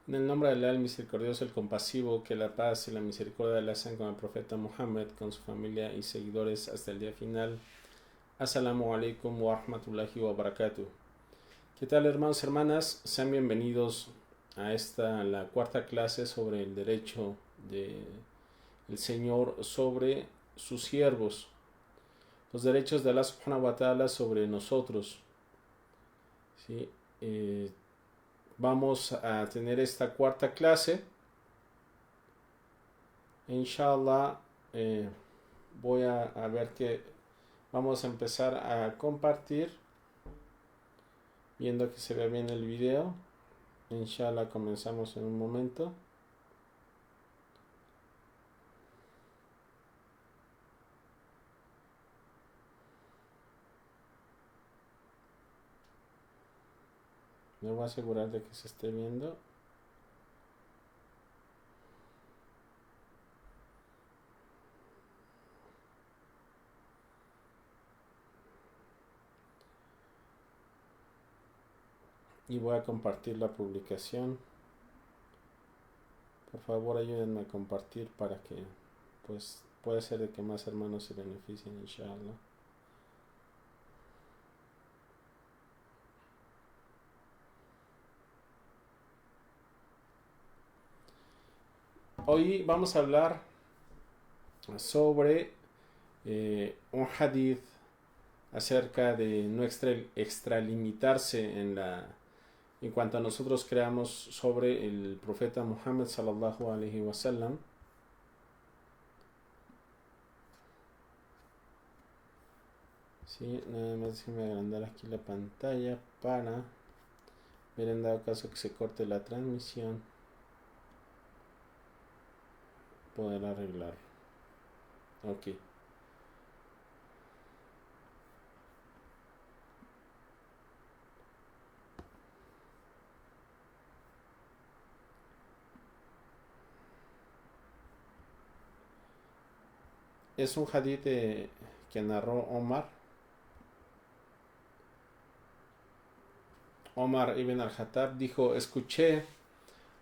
En el nombre de Allah, el misericordioso, el compasivo, que la paz y la misericordia de Allah sean con el profeta Muhammad, con su familia y seguidores hasta el día final. Assalamu alaikum wa rahmatullahi wa barakatuh. ¿Qué tal, hermanos y hermanas? Sean bienvenidos a la cuarta clase sobre el derecho del Señor sobre sus siervos, los derechos de Allah subhanahu wa ta'ala sobre nosotros. ¿Sí? Vamos a tener esta cuarta clase. Inshallah, voy a ver que vamos a empezar a compartir, viendo que se ve bien el video. Inshallah, comenzamos en un momento. Me voy a asegurar de que se esté viendo. Y voy a compartir la publicación. Por favor, ayúdenme a compartir para que, pues, puede ser de que más hermanos se beneficien, inshallah. Hoy vamos a hablar sobre un hadith acerca de no extralimitarse en cuanto a nosotros creamos sobre el profeta Muhammad sallallahu alaihi wasallam. Sí, nada más déjenme agrandar aquí la pantalla para ver en dado caso que se corte la transmisión, poder arreglarlo. Ok. Es un hadith que narró Omar ibn al-Khattab. Dijo: escuché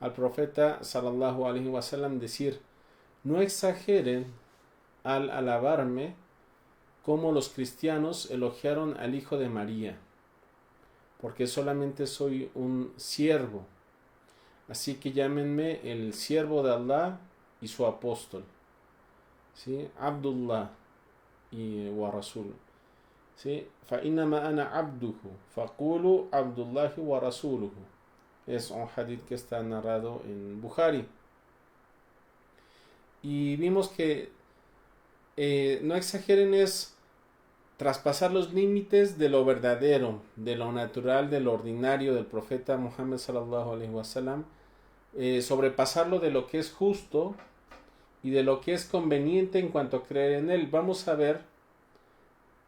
al profeta sallallahu alaihi wasallam decir: no exageren al alabarme como los cristianos elogiaron al hijo de María, porque solamente soy un siervo, así que llámenme el siervo de Allah y su apóstol. ¿Sí? Abdullah y wa Rasul. ¿Sí? فَإِنَّمَا أَنَا عَبْدُهُ فَقُولُوا عَبْدُ اللَّهِ وَرَسُولُهُ. Es un hadith que está narrado en Bukhari. Y vimos que no exageren es traspasar los límites de lo verdadero, de lo natural, de lo ordinario del profeta Muhammad sallallahu alaihi wasallam, sobrepasarlo de lo que es justo y de lo que es conveniente en cuanto a creer en él. Vamos a ver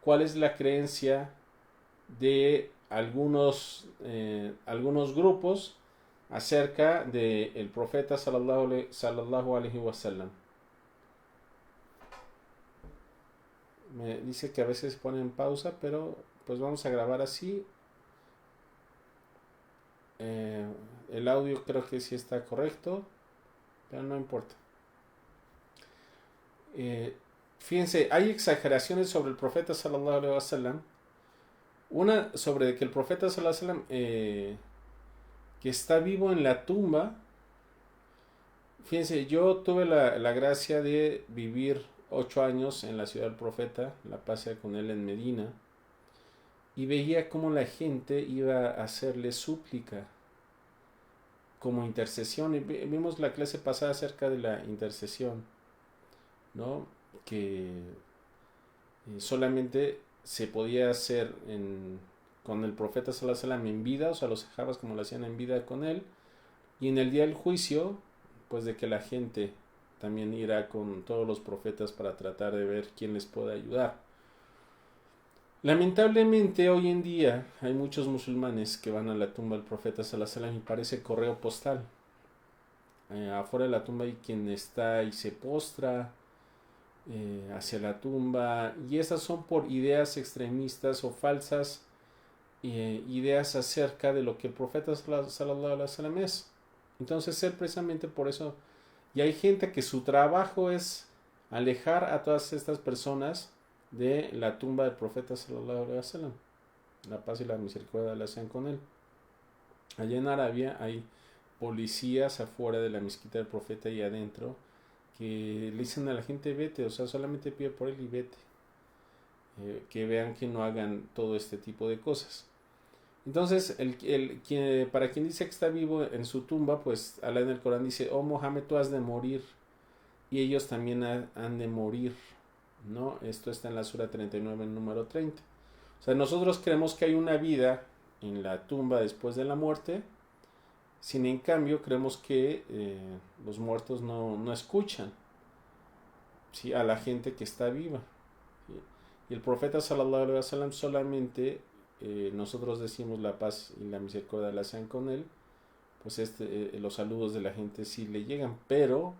cuál es la creencia de algunos grupos acerca del profeta sallallahu alaihi wasallam. Me dice que a veces pone en pausa, pero pues vamos a grabar así. El audio creo que sí está correcto, pero no importa. Fíjense, hay exageraciones sobre el profeta sallallahu alaihi wasallam. Una sobre que el profeta sallallahu alaihi wasallam que está vivo en la tumba. Fíjense, yo tuve la gracia de vivir 8 años en la ciudad del profeta, la pasé con él en Medina, y veía cómo la gente iba a hacerle súplica como intercesión. Y vimos la clase pasada acerca de la intercesión, ¿no? Que solamente se podía hacer con el profeta sallallahu alaihi wasallam en vida, o sea, los sahabas como lo hacían en vida con él, y en el día del juicio, pues de que la gente también irá con todos los profetas para tratar de ver quién les puede ayudar. Lamentablemente hoy en día hay muchos musulmanes que van a la tumba del profeta sallallahu alaihi wasallam y parece correo postal. Afuera de la tumba hay quien está y se postra hacia la tumba, y esas son por ideas extremistas o falsas ideas acerca de lo que el profeta sallallahu alaihi wasallam es. Entonces él precisamente por eso, y hay gente que su trabajo es alejar a todas estas personas de la tumba del profeta sallallahu alaihi wasallam. La paz y la misericordia la sean con él. Allá en Arabia hay policías afuera de la mezquita del profeta y adentro que le dicen a la gente vete, o sea, solamente pide por él y vete. Que vean que no hagan todo este tipo de cosas. Entonces, para quien dice que está vivo en su tumba, pues Alá en el Corán dice, oh Mohammed, tú has de morir y ellos también han de morir, ¿no? Esto está en la Sura 39, número 30. O sea, nosotros creemos que hay una vida en la tumba después de la muerte, sin en cambio creemos que los muertos no escuchan, ¿sí?, a la gente que está viva. ¿Sí? Y el profeta sallallahu alaihi wasallam solamente nosotros decimos la paz y la misericordia la sean con él, pues los saludos de la gente sí le llegan, pero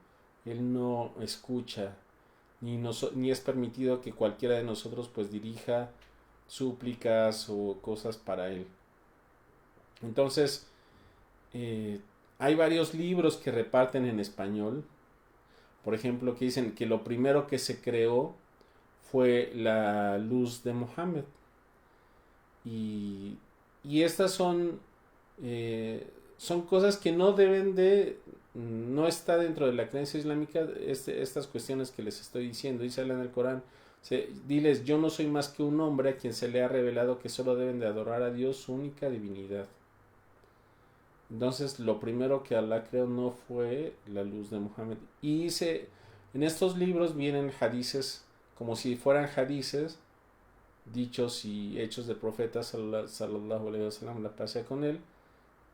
él no escucha, ni es permitido que cualquiera de nosotros pues dirija súplicas o cosas para él. Entonces, hay varios libros que reparten en español, por ejemplo, que dicen que lo primero que se creó fue la luz de Mohammed. Y estas son cosas que no deben de, no está dentro de la creencia islámica, estas cuestiones que les estoy diciendo. Dice Allah en el Corán, diles, yo no soy más que un hombre a quien se le ha revelado que solo deben de adorar a Dios, su única divinidad. Entonces, lo primero que Allah creó no fue la luz de Muhammad. Y en estos libros vienen hadices, como si fueran hadices, dichos y hechos de profetas sallallahu alaihi wasallam, la paz sea con él,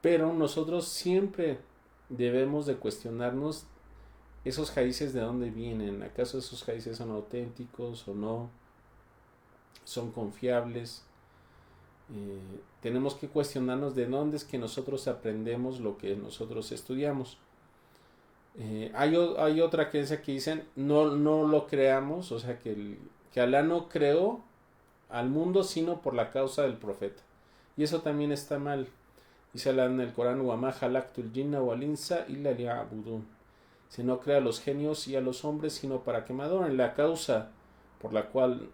pero nosotros siempre debemos de cuestionarnos esos hadices de dónde vienen, acaso esos hadices son auténticos o no, son confiables. Tenemos que cuestionarnos de dónde es que nosotros aprendemos lo que nosotros estudiamos. Hay otra creencia que dicen no lo creamos, o sea que Alá no creó al mundo sino por la causa del profeta, y eso también está mal. Dice Allah en el Corán, وَمَا خَلَقْتُ الْجِنَّ وَالْإِنسَ إِلَّا لِيَعْبُدُونَ, si no crea a los genios y a los hombres sino para que me adoren. La causa por la cual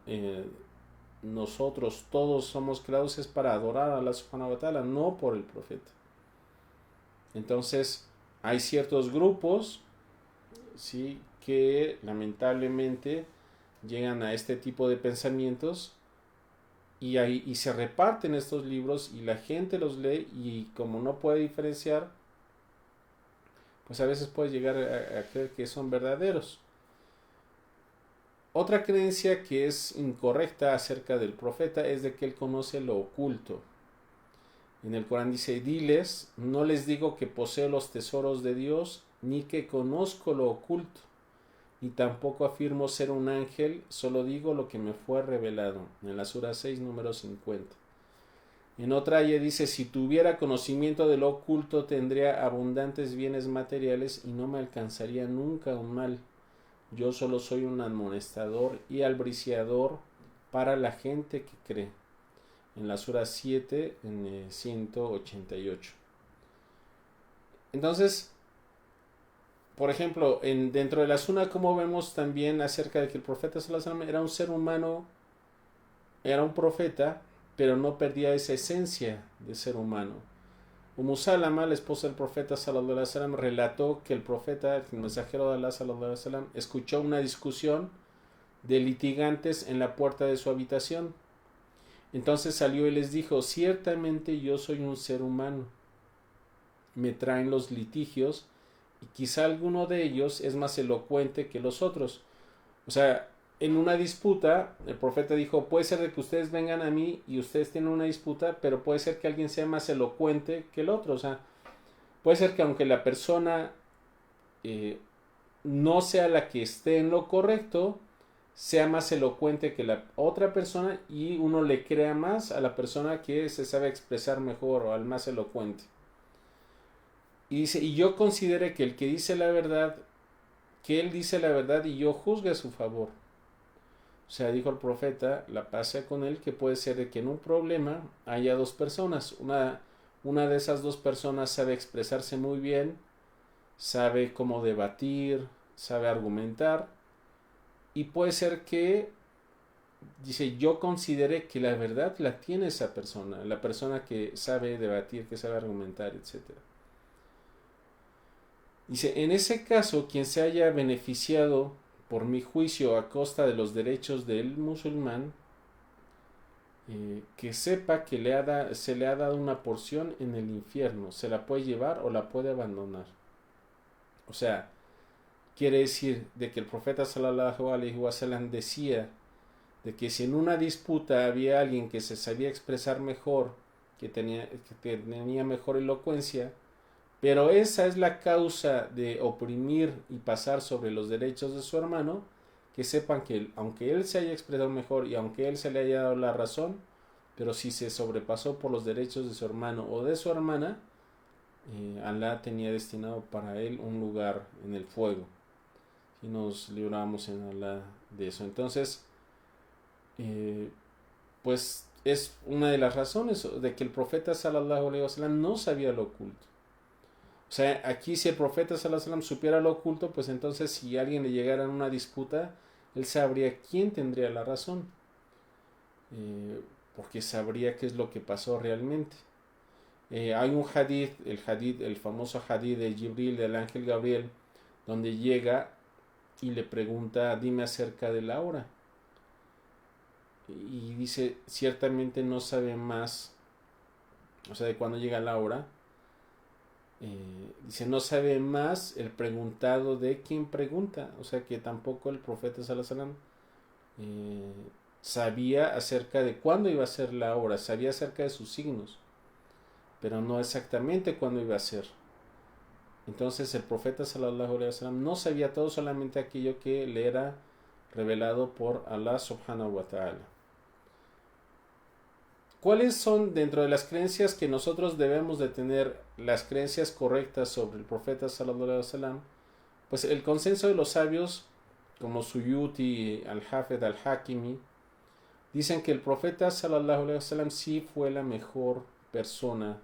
nosotros todos somos creados es para adorar a Allah subhanahu wa ta'ala, no por el profeta. Entonces hay ciertos grupos, ¿sí?, que lamentablemente llegan a este tipo de pensamientos y se reparten estos libros y la gente los lee, y como no puede diferenciar, pues a veces puede llegar a creer que son verdaderos. Otra creencia que es incorrecta acerca del profeta es de que él conoce lo oculto. En el Corán dice, diles, no les digo que poseo los tesoros de Dios, ni que conozco lo oculto, ni tampoco afirmo ser un ángel, solo digo lo que me fue revelado. En la Sura 6, número 50. En otra ayah dice, si tuviera conocimiento de lo oculto, tendría abundantes bienes materiales y no me alcanzaría nunca un mal. Yo solo soy un amonestador y albriciador para la gente que cree. En la Sura 7, en 188. Entonces, por ejemplo, dentro de la Sunna, como vemos también acerca de que el profeta sallallahu alaihi wasallam era un ser humano, era un profeta, pero no perdía esa esencia de ser humano. Salama, la esposa del profeta sallallahu alaihi wasallam, relató que el profeta, el mensajero de Allah sallallahu alaihi wasallam, escuchó una discusión de litigantes en la puerta de su habitación. Entonces salió y les dijo, ciertamente yo soy un ser humano. Me traen los litigios y quizá alguno de ellos es más elocuente que los otros. O sea, en una disputa, el profeta dijo, puede ser de que ustedes vengan a mí y ustedes tienen una disputa, pero puede ser que alguien sea más elocuente que el otro. O sea, puede ser que aunque la persona no sea la que esté en lo correcto, sea más elocuente que la otra persona y uno le crea más a la persona que se sabe expresar mejor o al más elocuente. Y dice, y yo considere que el que dice la verdad, que él dice la verdad y yo juzgue a su favor. O sea, dijo el profeta, la paz sea con él, que puede ser de que en un problema haya dos personas. Una de esas dos personas sabe expresarse muy bien sabe cómo debatir, sabe argumentar, y puede ser que, dice, yo considere que la verdad la tiene esa persona, la persona que sabe debatir, que sabe argumentar, etcétera. Dice, en ese caso, quien se haya beneficiado por mi juicio a costa de los derechos del musulmán, que sepa que se le ha dado una porción en el infierno, se la puede llevar o la puede abandonar. O sea, quiere decir de que el profeta sallallahu alaihi wasallam decía de que si en una disputa había alguien que se sabía expresar mejor, que tenía mejor elocuencia, pero esa es la causa de oprimir y pasar sobre los derechos de su hermano, que sepan que aunque él se haya expresado mejor y aunque él se le haya dado la razón, pero si se sobrepasó por los derechos de su hermano o de su hermana, Alá tenía destinado para él un lugar en el fuego. Y nos libramos en Alá de eso. Entonces, pues es una de las razones de que el profeta sallallahu alaihi wasallam no sabía lo oculto. O sea, aquí si el profeta sallallahu alaihi wasallam supiera lo oculto, pues entonces si alguien le llegara en una disputa, él sabría quién tendría la razón, porque sabría qué es lo que pasó realmente. Hay un hadith, el famoso hadith de Jibril, del ángel Gabriel, donde llega y le pregunta, dime acerca de la hora. Y dice, ciertamente no sabe más, o sea, de cuándo llega la hora. Dice, no sabe más el preguntado de quien pregunta. O sea, que tampoco el profeta sallallahu alaihi wasallam sabía acerca de cuándo iba a ser la hora, sabía acerca de sus signos, pero no exactamente cuándo iba a ser. Entonces el profeta sallallahu alaihi wasallam no sabía todo, solamente aquello que le era revelado por Allah subhanahu wa ta'ala. ¿Cuáles son dentro de las creencias que nosotros debemos de tener, las creencias correctas sobre el profeta sallallahu alaihi wasallam? Pues el consenso de los sabios, como Suyuti, Al-Hafid, Al-Hakimi, dicen que el profeta sallallahu alaihi wasallam sí fue la mejor persona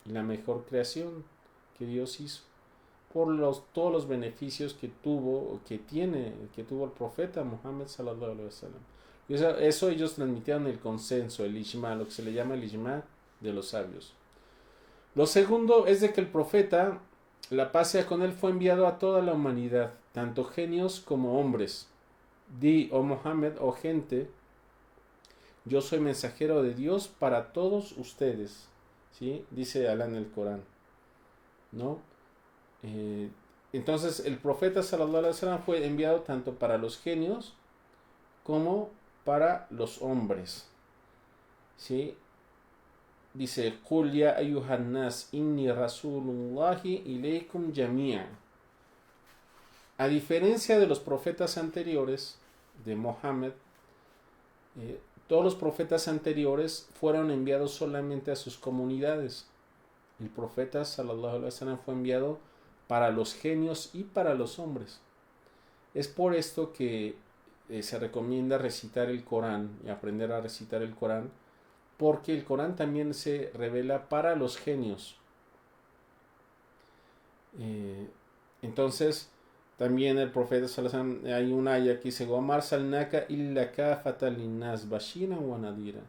y la mejor creación que Dios hizo, por todos los beneficios que tuvo el profeta Muhammad sallallahu alaihi wasallam. Y eso ellos transmitieron el consenso, el ijma, lo que se le llama el ijma de los sabios. Lo segundo es de que el profeta, la paz sea con él, fue enviado a toda la humanidad, tanto genios como hombres. Di, oh Muhammad, oh gente, yo soy mensajero de Dios para todos ustedes. ¿Sí? Dice Alá en el Corán, ¿no? Entonces el profeta sallallahu alaihi wasallam fue enviado tanto para los genios como para los hombres. ¿Sí? Dice, Qul ya ayyuhan nas inni rasulullahi ilaykum jami'an. A diferencia de los profetas anteriores, de Mohammed, todos los profetas anteriores fueron enviados solamente a sus comunidades. El profeta sallallahu alaihi wasallam fue enviado para los genios y para los hombres. Es por esto que se recomienda recitar el Corán y aprender a recitar el Corán, porque el Corán también se revela para los genios. Entonces, también el profeta sallallahu alaihi wasallam, hay un ayah que dice, "Wa salnaka illa kafatan linnas bashiran wa nadira".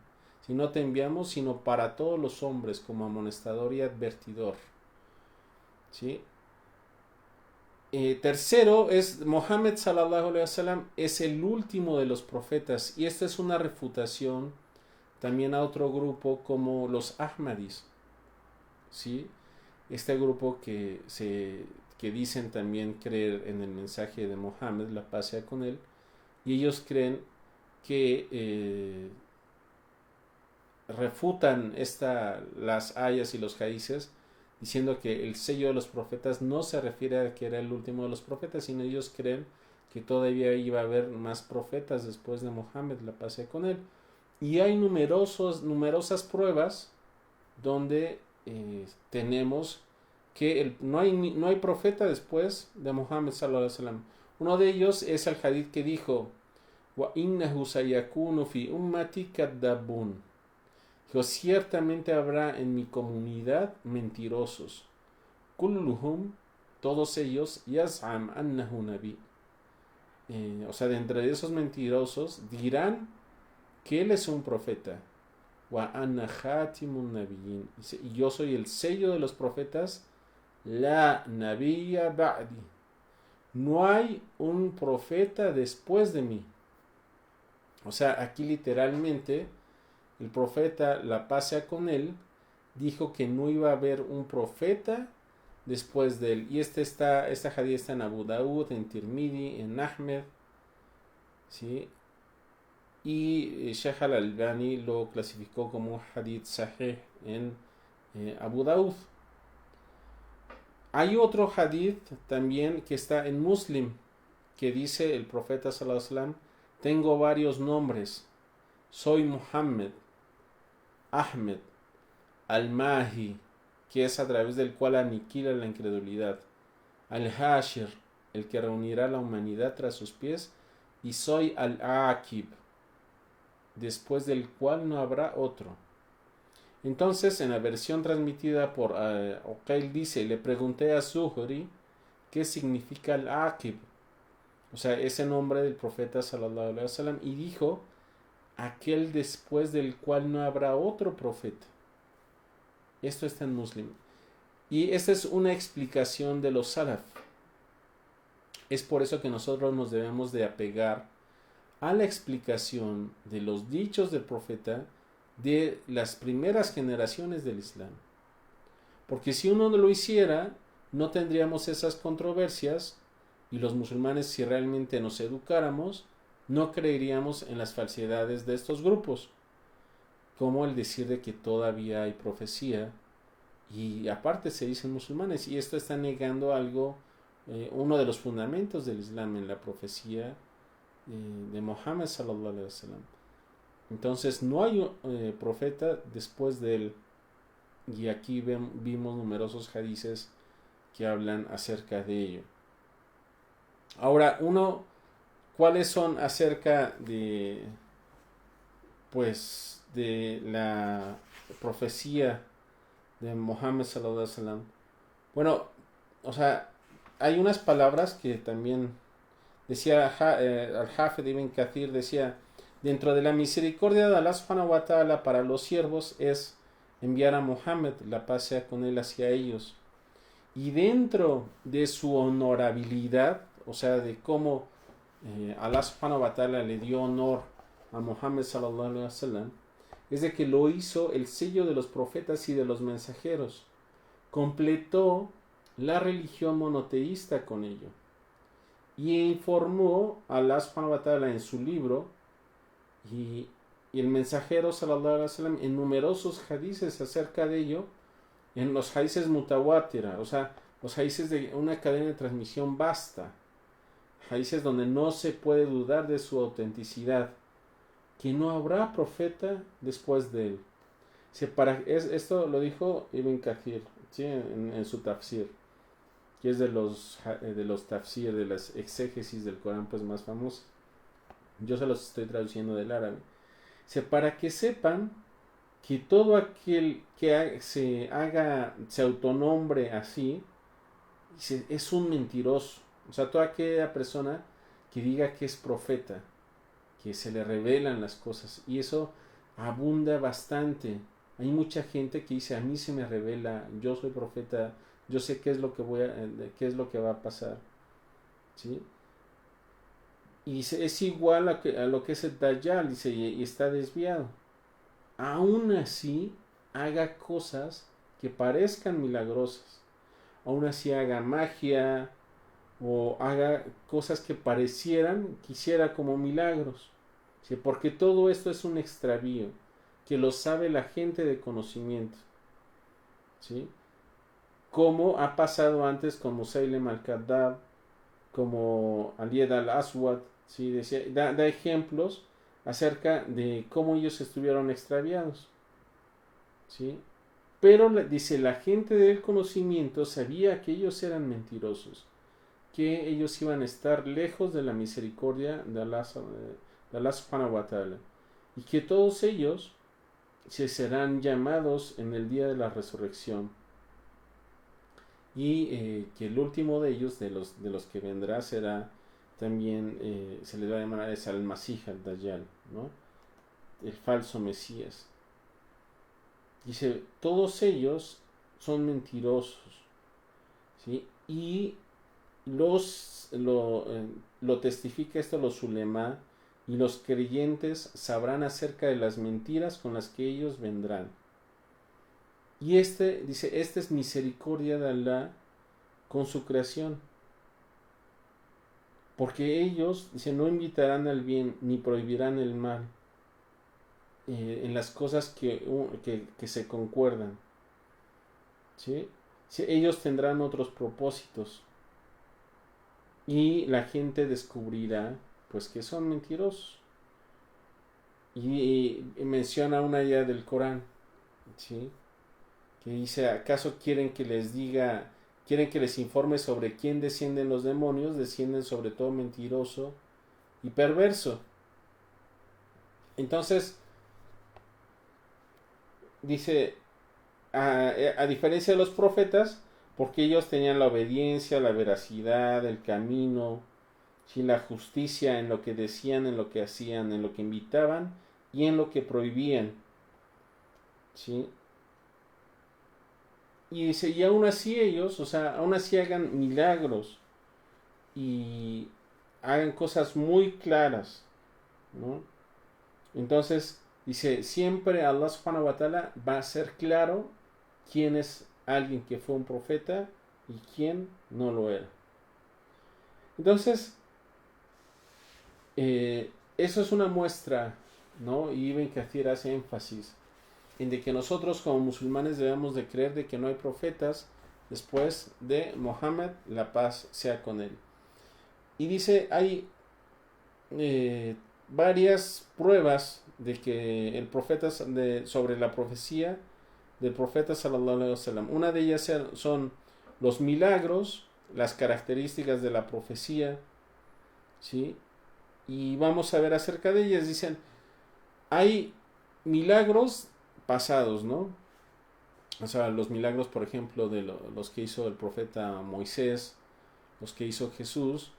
Si no te enviamos sino para todos los hombres como amonestador y advertidor. ¿Sí? Tercero es Mohammed sallallahu alaihi wasallam es el último de los profetas, y esta es una refutación también a otro grupo como los Ahmadis. ¿Sí? Este grupo que dicen también creer en el mensaje de Mohammed, la paz sea con él, y ellos creen que refutan las ayas y los hadices diciendo que el sello de los profetas no se refiere a que era el último de los profetas, sino ellos creen que todavía iba a haber más profetas después de Mohammed, la paz sea con él. Y hay numerosas pruebas donde tenemos que no hay profeta después de Mohammed sallallahu alaihi wasallam. Uno de ellos es el hadith que dijo, wa innahu sayakunu fi ummati kadabun. Dijo, ciertamente habrá en mi comunidad mentirosos. Kulluhum todos ellos, yaz'am annahu nabi. O sea, de entre esos mentirosos dirán que él es un profeta. Wa anna khatimun nabiyyin. Y yo soy el sello de los profetas. La nabiyya ba'di. No hay un profeta después de mí. O sea, aquí literalmente el profeta, la paz sea con él, dijo que no iba a haber un profeta después de él. Y esta hadith está en Abu Daud, en Tirmidhi, en Ahmed, ¿sí? Y Sheikh al-Albani lo clasificó como un hadith sahih en Abu Daud. Hay otro hadith también que está en Muslim, que dice el profeta sallallahu alaihi wasallam: tengo varios nombres, soy Muhammad, Ahmed, Al-Mahi, que es a través del cual aniquila la incredulidad, Al-Hashir, el que reunirá la humanidad tras sus pies, y soy Al-Aqib, después del cual no habrá otro. Entonces, en la versión transmitida por Uqayl dice: le pregunté a Zuhri qué significa Al-Aqib, o sea, ese nombre del profeta sallallahu alaihi wasallam, y dijo: aquel después del cual no habrá otro profeta. Esto está en Muslim. Y esta es una explicación de los salaf. Es por eso que nosotros nos debemos de apegar a la explicación de los dichos del profeta de las primeras generaciones del Islam. Porque si uno no lo hiciera, no tendríamos esas controversias, y los musulmanes, si realmente nos educáramos, no creeríamos en las falsedades de estos grupos, como el decir de que todavía hay profecía, y aparte se dicen musulmanes, y esto está negando algo, uno de los fundamentos del Islam, en la profecía de Muhammad sallallahu alaihi wasallam. Entonces no hay profeta después de él, y aquí vimos numerosos hadices que hablan acerca de ello. Ahora, ¿cuáles son acerca de, pues, de la profecía de Muhammad sallallahu alaihi wasallam? Bueno, o sea, hay unas palabras que también decía Al-Hafid ibn Kathir, decía: dentro de la misericordia de Allah subhanahu wa ta'ala para los siervos es enviar a Muhammad, la paz sea con él, hacia ellos. Y dentro de su honorabilidad, o sea, de cómo Allah subhanahu wa ta'ala le dio honor a Muhammad sallallahu alaihi wasallam, es de que lo hizo el sello de los profetas y de los mensajeros. Completó la religión monoteísta con ello. Y informó a Allah subhanahu wa ta'ala en su libro, y el mensajero sallallahu alaihi wasallam en numerosos hadices acerca de ello, en los hadices mutawatira, o sea, los hadices de una cadena de transmisión vasta, hadices donde no se puede dudar de su autenticidad, que no habrá profeta después de él. Esto lo dijo Ibn Kathir, ¿sí? en su tafsir, que es de los tafsir, de las exégesis del Corán pues más famosas. Yo se los estoy traduciendo del árabe. Para que sepan que todo aquel que se autonombre así es un mentiroso. O sea, toda aquella persona que diga que es profeta, que se le revelan las cosas, y eso abunda bastante. Hay mucha gente que dice: a mí se me revela, yo soy profeta, yo sé qué es lo que qué es lo que va a pasar, ¿sí? Y es igual a lo que es el Dajjal, dice, y está desviado. Aún así haga cosas que parezcan milagrosas, aún así haga magia o haga cosas que quisiera como milagros, ¿sí? Porque todo esto es un extravío que lo sabe la gente de conocimiento, ¿sí? Como ha pasado antes con Musaylem al-Kadhab, como Al-Yed al-Aswad, ¿sí? Da ejemplos acerca de cómo ellos estuvieron extraviados, ¿sí? Pero dice, la gente del conocimiento sabía que ellos eran mentirosos, que ellos iban a estar lejos de la misericordia de Allah subhanahu wa ta'ala, y que todos ellos se serán llamados en el día de la resurrección. y que el último de ellos, de los que vendrá, será también, se les va a llamar es al-Masih al-Dajjal, ¿no? El falso Mesías. Dice, todos ellos son mentirosos, ¿sí? Y lo testifica esto los ulema, y los creyentes sabrán acerca de las mentiras con las que ellos vendrán. Y dice, esta es misericordia de Allah con su creación. Porque ellos, dice, no invitarán al bien ni prohibirán el mal en las cosas que se concuerdan. ¿Sí? Sí, ellos tendrán otros propósitos. Y la gente descubrirá pues que son mentirosos. Y menciona una idea del Corán, ¿sí? Que dice, ¿acaso quieren que les informe sobre quién descienden los demonios? Descienden sobre todo mentiroso y perverso. Entonces, dice, a diferencia de los profetas, porque ellos tenían la obediencia, la veracidad, el camino, ¿sí? La justicia en lo que decían, en lo que hacían, en lo que invitaban y en lo que prohibían, ¿sí? Y dice, y aún así ellos, o sea, aún así hagan milagros y hagan cosas muy claras, ¿no? Entonces, dice, siempre Allah subhanahu wa ta'ala va a ser claro quién es alguien que fue un profeta y quién no lo era. Entonces, eso es una muestra, ¿no? Y Ibn Kathir hace énfasis en de que nosotros como musulmanes debemos de creer de que no hay profetas después de Mohammed, la paz sea con él. Y dice, hay varias pruebas de que el profeta sobre la profecía del profeta sallallahu alaihi wasallam. Una de ellas son los milagros, las características de la profecía, ¿sí? Y vamos a ver acerca de ellas. Dicen, hay milagros pasados, ¿no? O sea, los milagros, por ejemplo, de los que hizo el profeta Moisés, los que hizo Jesús,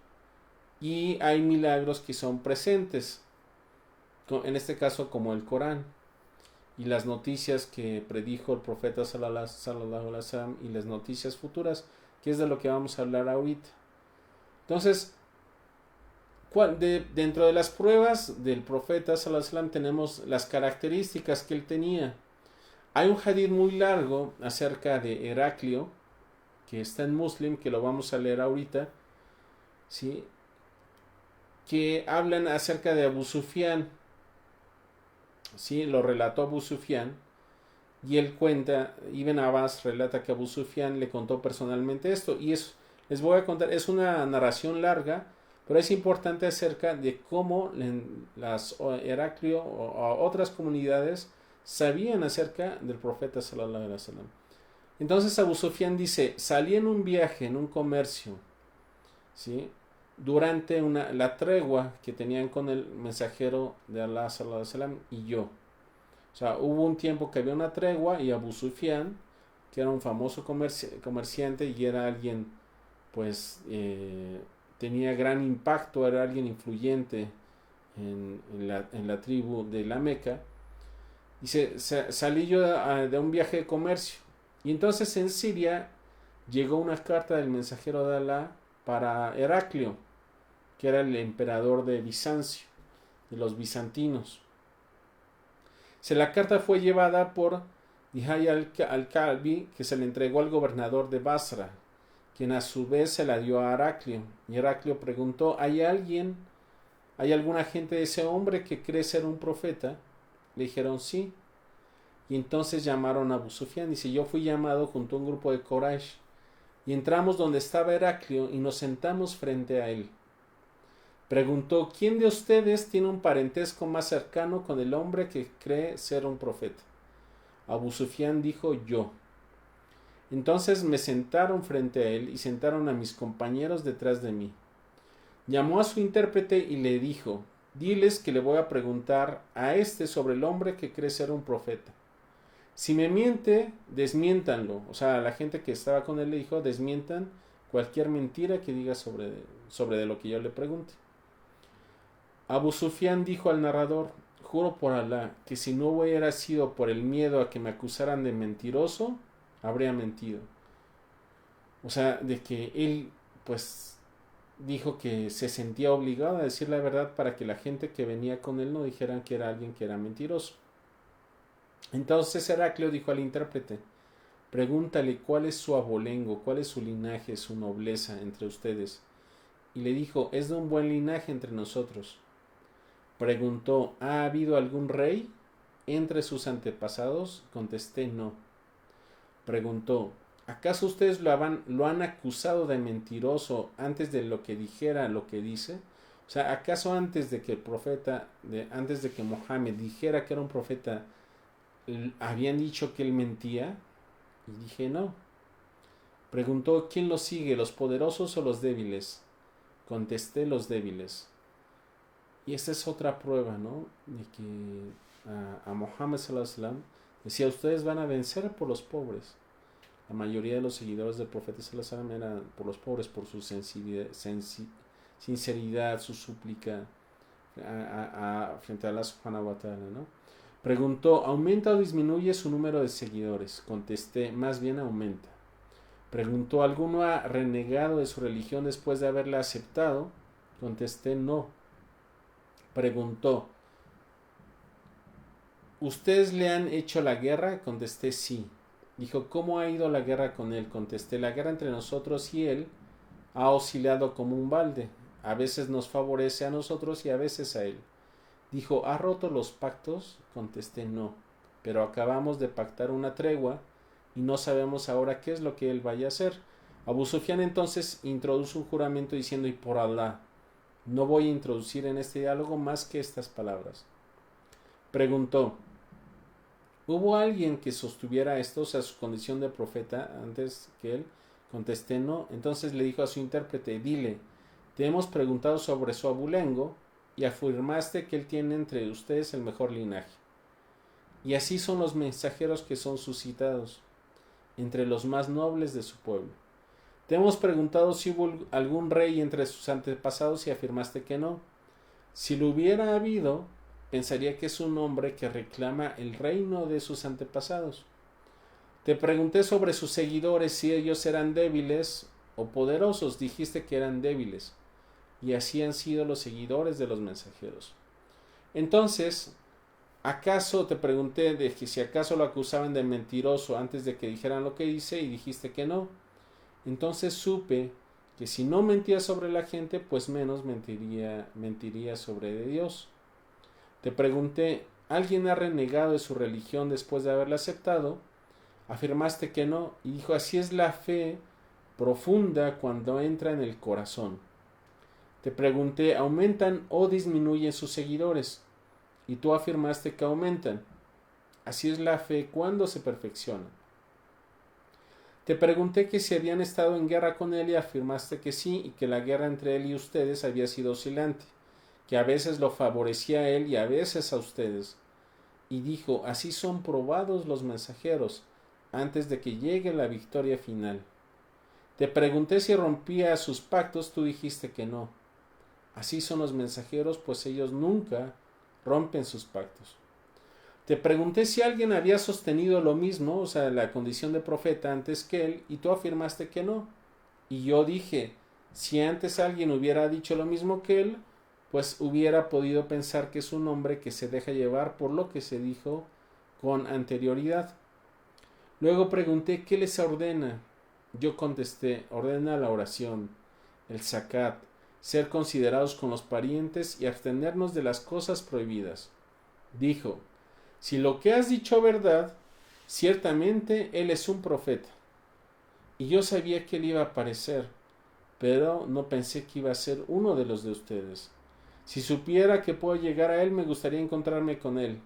y hay milagros que son presentes, en este caso como el Corán, y las noticias que predijo el profeta sallallahu alaihi wasallam y las noticias futuras, que es de lo que vamos a hablar ahorita. Entonces, dentro de las pruebas del profeta sallallahu alaihi wasallam tenemos las características que él tenía. Hay un hadith muy largo acerca de Heraclio, que está en Muslim, que lo vamos a leer ahorita, ¿sí? Que hablan acerca de Abu Sufyan, ¿sí? Lo relató Abu Sufyan, y él cuenta, Ibn Abbas relata que Abu Sufyan le contó personalmente esto, y les voy a contar, es una narración larga, pero es importante acerca de cómo Heraclio o otras comunidades sabían acerca del profeta sallallahu alaihi wasallam. Entonces Abu Sufyan dice, salí en un viaje, en un comercio, ¿sí? Durante la tregua que tenían con el mensajero de Allah sallallahu alaihi wasallam y yo. O sea, hubo un tiempo que había una tregua y Abu Sufyan, que era un famoso comerciante y era alguien, pues, tenía gran impacto, era alguien influyente en la tribu de la Meca. Y salí yo de un viaje de comercio. Y entonces en Siria llegó una carta del mensajero de Allah para Heraclio, que era el emperador de Bizancio, de los bizantinos. La carta fue llevada por Dihya al-Kalbi, que se le entregó al gobernador de Basra, quien a su vez se la dio a Heraclio. Y Heraclio preguntó, ¿hay alguna gente de ese hombre que cree ser un profeta? Le dijeron sí. Y entonces llamaron a Abu Sufyan. Dice, yo fui llamado junto a un grupo de Quraysh. Y entramos donde estaba Heraclio y nos sentamos frente a él. Preguntó, ¿quién de ustedes tiene un parentesco más cercano con el hombre que cree ser un profeta? Abu Sufyan dijo, yo. Entonces me sentaron frente a él y sentaron a mis compañeros detrás de mí. Llamó a su intérprete y le dijo, diles que le voy a preguntar a este sobre el hombre que cree ser un profeta. Si me miente, desmiéntanlo. O sea, la gente que estaba con él le dijo, desmientan cualquier mentira que diga sobre de lo que yo le pregunte. Abu Sufyan dijo al narrador, juro por Alá, que si no hubiera sido por el miedo a que me acusaran de mentiroso, habría mentido. O sea, de que él, pues, dijo que se sentía obligado a decir la verdad para que la gente que venía con él no dijeran que era alguien que era mentiroso. Entonces Heraclio dijo al intérprete, pregúntale cuál es su abolengo, cuál es su linaje, su nobleza entre ustedes. Y le dijo, es de un buen linaje entre nosotros. Preguntó, ¿ha habido algún rey entre sus antepasados? Contesté, no. Preguntó, ¿acaso ustedes lo han acusado de mentiroso antes de lo que dijera lo que dice? O sea, ¿acaso antes de que el profeta, antes de que Mohammed dijera que era un profeta, habían dicho que él mentía? Y dije, no. Preguntó, ¿quién lo sigue, los poderosos o los débiles? Contesté, los débiles. Y esta es otra prueba, ¿no? De que a Mohammed sallallahu alaihi wasallam decía, ustedes van a vencer por los pobres. La mayoría de los seguidores del profeta sallallahu alaihi wasallam eran por los pobres, por su sinceridad, su súplica frente a Allah subhanahu wa ta'ala, ¿no? Preguntó, ¿aumenta o disminuye su número de seguidores? Contesté, más bien aumenta. Preguntó, ¿alguno ha renegado de su religión después de haberla aceptado? Contesté, no. Preguntó, ¿ustedes le han hecho la guerra? Contesté, sí. Dijo, ¿cómo ha ido la guerra con él? Contesté, la guerra entre nosotros y él ha oscilado como un balde. A veces nos favorece a nosotros y a veces a él. Dijo, ¿ha roto los pactos? Contesté, no. Pero acabamos de pactar una tregua y no sabemos ahora qué es lo que él vaya a hacer. Abu Sufyan entonces introdujo un juramento diciendo, y por Alá, no voy a introducir en este diálogo más que estas palabras. Preguntó, ¿hubo alguien que sostuviera esto, o sea, su condición de profeta antes que él? Contesté, no. Entonces le dijo a su intérprete, dile, te hemos preguntado sobre su abolengo y afirmaste que él tiene entre ustedes el mejor linaje. Y así son los mensajeros que son suscitados entre los más nobles de su pueblo. Te hemos preguntado si hubo algún rey entre sus antepasados y afirmaste que no. Si lo hubiera habido, pensaría que es un hombre que reclama el reino de sus antepasados. Te pregunté sobre sus seguidores si ellos eran débiles o poderosos. Dijiste que eran débiles. Y así han sido los seguidores de los mensajeros. Entonces, ¿acaso te pregunté de que si acaso lo acusaban de mentiroso antes de que dijeran lo que dice y dijiste que no? Entonces supe que si no mentía sobre la gente, pues menos mentiría sobre de Dios. Te pregunté, ¿alguien ha renegado de su religión después de haberla aceptado? Afirmaste que no, y dijo, así es la fe profunda cuando entra en el corazón. Te pregunté, ¿aumentan o disminuyen sus seguidores? Y tú afirmaste que aumentan. Así es la fe cuando se perfecciona. Te pregunté que si habían estado en guerra con él y afirmaste que sí, y que la guerra entre él y ustedes había sido oscilante, que a veces lo favorecía a él y a veces a ustedes. Y dijo, así son probados los mensajeros antes de que llegue la victoria final. Te pregunté si rompía sus pactos, tú dijiste que no. Así son los mensajeros, pues ellos nunca rompen sus pactos. Te pregunté si alguien había sostenido lo mismo, o sea, la condición de profeta antes que él, y tú afirmaste que no. Y yo dije, si antes alguien hubiera dicho lo mismo que él, pues hubiera podido pensar que es un hombre que se deja llevar por lo que se dijo con anterioridad. Luego pregunté, ¿qué les ordena? Yo contesté, ordena la oración, el zakat, ser considerados con los parientes y abstenernos de las cosas prohibidas. Dijo, si lo que has dicho verdad, ciertamente él es un profeta. Y yo sabía que él iba a aparecer, pero no pensé que iba a ser uno de los de ustedes. Si supiera que puedo llegar a él, me gustaría encontrarme con él.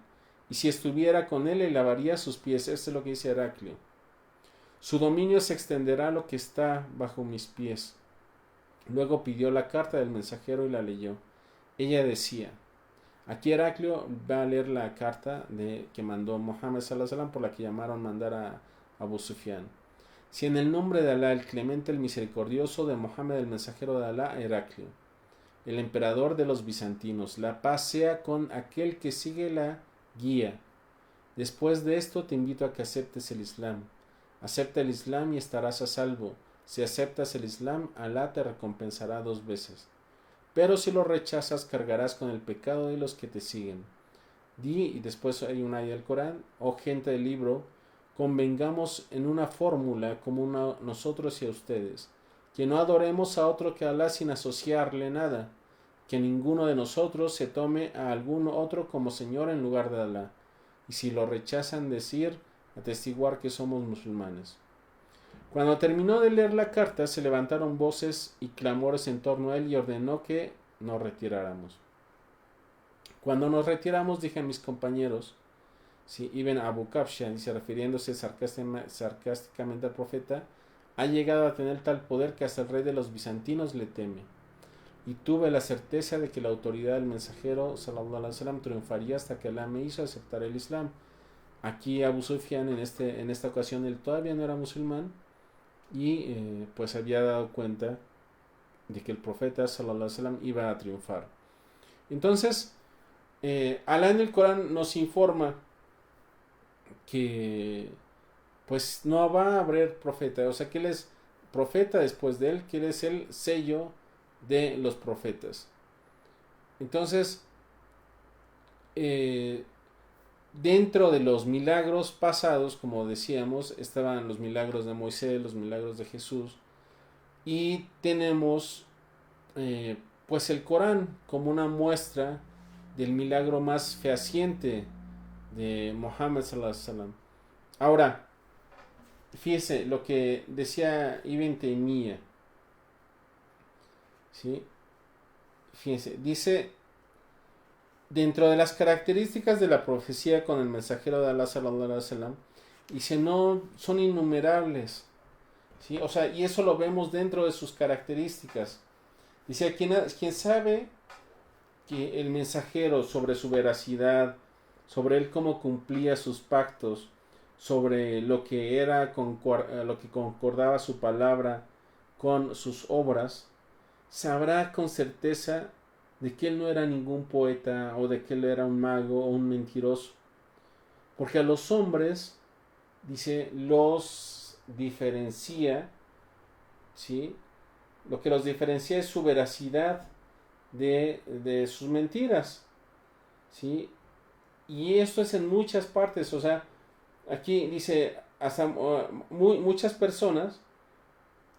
Y si estuviera con él, le lavaría sus pies. Esto es lo que dice Heraclio. Su dominio se extenderá a lo que está bajo mis pies. Luego pidió la carta del mensajero y la leyó. Ella decía, Aquí Heraclio va a leer la carta que mandó Mohammed sallallahu alaihi wasallam, por la que llamaron mandar a Abu Sufyan. Si en el nombre de Alá, el clemente, el misericordioso, de Mohammed, el mensajero de Alá, Heraclio, el emperador de los bizantinos, la paz sea con aquel que sigue la guía. Después de esto te invito a que aceptes el Islam. Acepta el Islam y estarás a salvo. Si aceptas el Islam, Alá te recompensará 2 veces. Pero si lo rechazas, cargarás con el pecado de los que te siguen. Di, y después hay una ayah del Corán: oh gente del libro, convengamos en una fórmula común a nosotros y a ustedes, que no adoremos a otro que a Alá sin asociarle nada, que ninguno de nosotros se tome a algún otro como Señor en lugar de Alá, y si lo rechazan, decir, atestiguar que somos musulmanes. Cuando terminó de leer la carta, se levantaron voces y clamores en torno a él y ordenó que nos retiráramos. Cuando nos retiramos, dije a mis compañeros, si Ibn Abu Kabsha, dice, refiriéndose sarcásticamente al profeta, ha llegado a tener tal poder que hasta el rey de los bizantinos le teme. Y tuve la certeza de que la autoridad del mensajero sallallahu alaihi wasallam triunfaría hasta que Alá me hizo aceptar el Islam. Aquí Abu Sufyan en esta ocasión él todavía no era musulmán y pues había dado cuenta de que el profeta sallallahu alaihi wasallam iba a triunfar. Entonces Alá en el Corán nos informa que pues no va a haber profeta, o sea que él es profeta después de él, que él es el sello de los profetas. Entonces dentro de los milagros pasados, como decíamos, estaban los milagros de Moisés, los milagros de Jesús, y tenemos pues el Corán como una muestra del milagro más fehaciente de Mohammed sallallahu alaihi wasallam. Ahora, fíjese lo que decía Ibn Taymiyyah, ¿sí? Fíjense, dice: dentro de las características de la profecía con el mensajero de Allah sallallahu alaihi wasallam, dice, no son innumerables, ¿sí? O sea, y eso lo vemos dentro de sus características. Dice, quien sabe que el mensajero, sobre su veracidad, sobre él cómo cumplía sus pactos, sobre lo que concordaba su palabra con sus obras, sabrá con certeza de que él no era ningún poeta, o de que él era un mago o un mentiroso. Porque a los hombres, dice, los diferencia, ¿sí? Lo que los diferencia es su veracidad de sus mentiras, ¿sí? Y esto es en muchas partes. O sea, aquí dice, hasta muchas personas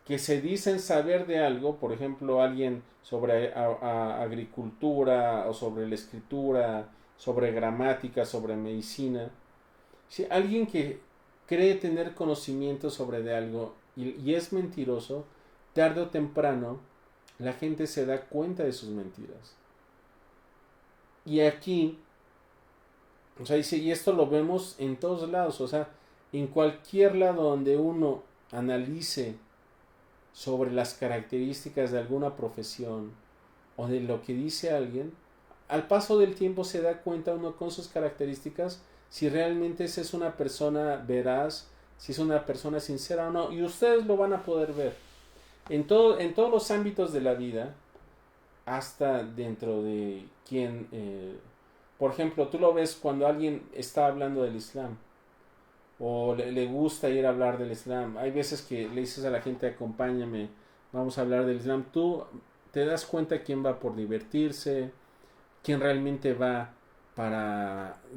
que se dicen saber de algo, por ejemplo, alguien sobre agricultura, o sobre la escritura, sobre gramática, sobre medicina, ¿sí? Alguien que cree tener conocimiento sobre de algo y es mentiroso, tarde o temprano la gente se da cuenta de sus mentiras. Y aquí, o sea, dice, y esto lo vemos en todos lados, o sea, en cualquier lado donde uno analice sobre las características de alguna profesión o de lo que dice alguien, al paso del tiempo se da cuenta uno con sus características si realmente esa es una persona veraz, si es una persona sincera o no, y ustedes lo van a poder ver en todos los ámbitos de la vida, hasta dentro de quien, por ejemplo, tú lo ves cuando alguien está hablando del Islam o le gusta ir a hablar del Islam. Hay veces que le dices a la gente, acompáñame, vamos a hablar del Islam. Tú te das cuenta quién va por divertirse, quién realmente va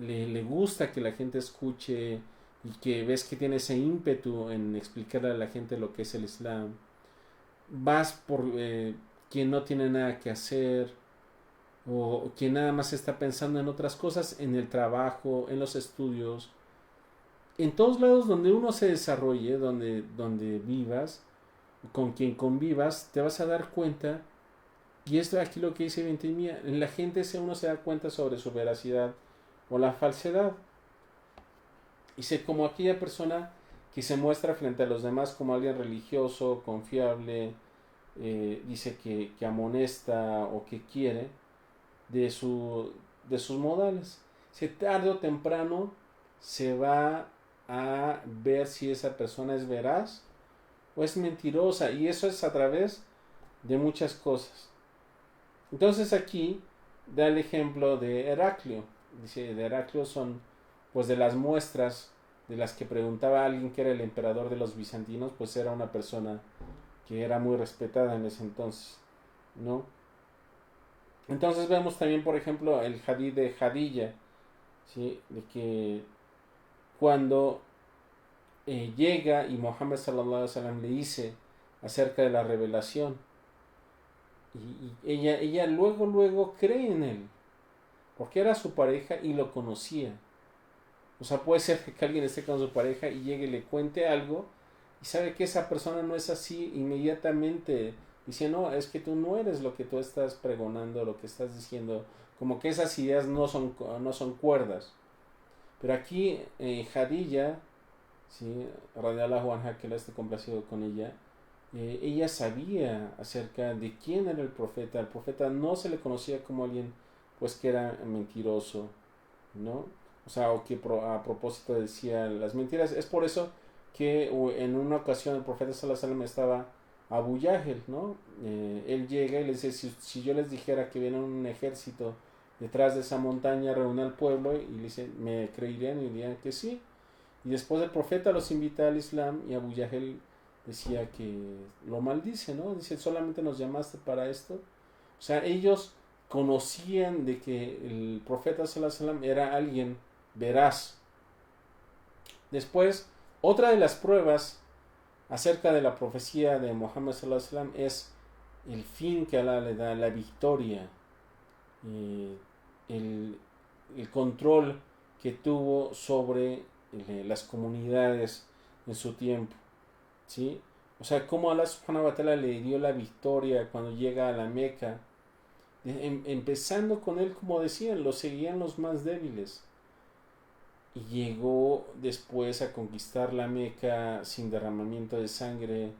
le gusta que la gente escuche, y que ves que tiene ese ímpetu en explicarle a la gente lo que es el Islam. Vas por quien no tiene nada que hacer, o quien nada más está pensando en otras cosas, en el trabajo, en los estudios, en todos lados donde uno se desarrolle, donde vivas, con quien convivas, te vas a dar cuenta. Y esto aquí lo que dice Ventimia, en la gente uno se da cuenta sobre su veracidad o la falsedad. Dice, como aquella persona que se muestra frente a los demás como alguien religioso, confiable, dice que amonesta o que quiere, de sus modales. Si tarde o temprano se va a ver si esa persona es veraz o es mentirosa, y eso es a través de muchas cosas. Entonces aquí da el ejemplo de Heraclio. Dice, de Heraclio son pues de las muestras de las que preguntaba a alguien que era el emperador de los bizantinos, pues era una persona que era muy respetada en ese entonces, ¿no? Entonces vemos también, por ejemplo, el hadith de Jadilla, ¿sí? De que cuando llega y Muhammad sallallahu alaihi wasallam le dice acerca de la revelación, y ella luego cree en él, porque era su pareja y lo conocía. O sea, puede ser que alguien esté con su pareja y llegue y le cuente algo y sabe que esa persona no es así, inmediatamente dice, no, es que tú no eres lo que tú estás pregonando, lo que estás diciendo, como que esas ideas no son cuerdas. Pero aquí Jadilla, ¿sí? Radiallahu anha, que la esté complacido con ella, ella sabía acerca de quién era el profeta. El profeta no se le conocía como alguien pues que era mentiroso, ¿no? O sea, o que a propósito decía las mentiras. Es por eso que en una ocasión el profeta sallallahu alaihi wasallam estaba Abu Yahel, ¿no? Él llega y le dice, si yo les dijera que viene un ejército detrás de esa montaña, reúne al pueblo, y le dice, ¿me creerían? Y dirían que sí. Y después el profeta los invita al Islam y Abu Yahel decía que lo maldice, ¿no? Dice, solamente nos llamaste para esto. O sea, ellos conocían de que el profeta sallallahu alaihi wasallam era alguien veraz. Después, otra de las pruebas acerca de la profecía de Muhammad sallallahu alaihi wasallam es el fin que Allah le da, la victoria, el, el control que tuvo sobre las comunidades en su tiempo, ¿sí? O sea, cómo Allah subhanahu wa ta'ala le dio la victoria cuando llega a la Meca, empezando con él, como decían, lo seguían los más débiles, y llegó después a conquistar la Meca sin derramamiento de sangre,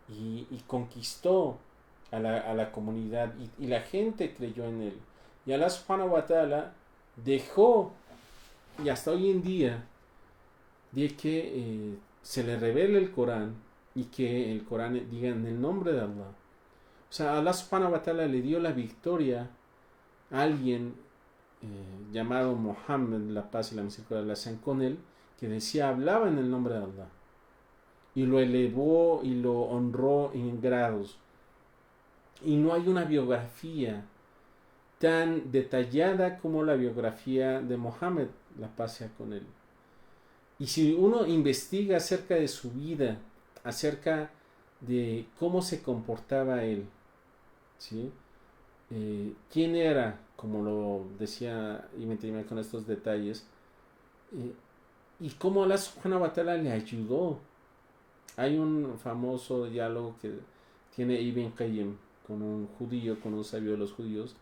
y conquistó a la comunidad, y la gente creyó en él, y Allah subhanahu wa ta'ala dejó, y hasta hoy en día, de que se le revele el Corán y que el Corán diga en el nombre de Allah. O sea, Allah subhanahu wa ta'ala le dio la victoria a alguien llamado Muhammad, la paz y la misericordia de Allah sean con él, que decía, hablaba en el nombre de Allah, y lo elevó y lo honró en grados. Y no hay una biografía tan detallada como la biografía de Muhammad, la paz sea con él. Y si uno investiga acerca de su vida, acerca de cómo se comportaba él, ¿sí? Quién era, como lo decía y me terminé con estos detalles, y cómo Allah subhanahu wa ta'ala le ayudó. Hay un famoso diálogo que tiene Ibn Qayyim con un judío, con un sabio de los judíos.